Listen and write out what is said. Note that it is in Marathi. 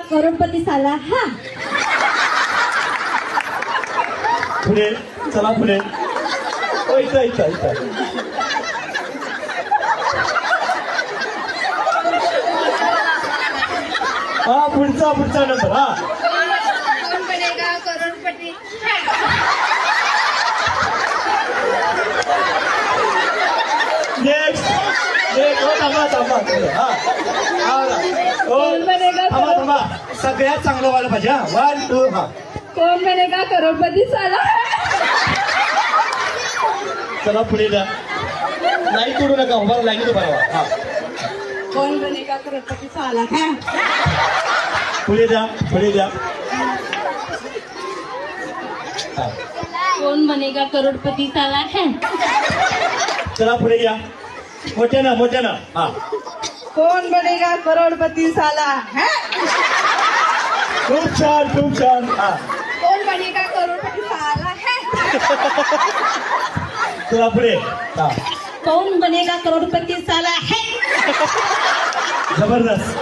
करोडपती साला हा. पुढे चला पुढे. ओ, इथं इथं इथं. हा पुढचा पुढचा नंबर. हा कौन बनेगा करोडपती. Next next. हो थांबा थांबा. हा कौन बनेगा थांबा थांबा. सगळ्यात चांगलं व्हायला पाहिजे. हा 1 2. हा कौन बनेगा करोडपती साला. चला पुढे जा. नाही तोडू नका. उभा लाईन उभा राहा. हा कौन बनेगा करोडपती साला हा. पुढे जा पुढे जा. हा कौन बनेगा करोडपती साला है. चला पुढे या. मोठ्यानं मोठ्यानं. हा कौन बनेगा करोडपती साला है. खूप छान खूप छान. हा कौन बनेगा करोडपती साला है. चला पुढे. हा कौन बनेगा करोडपती साला है. जबरदस्त.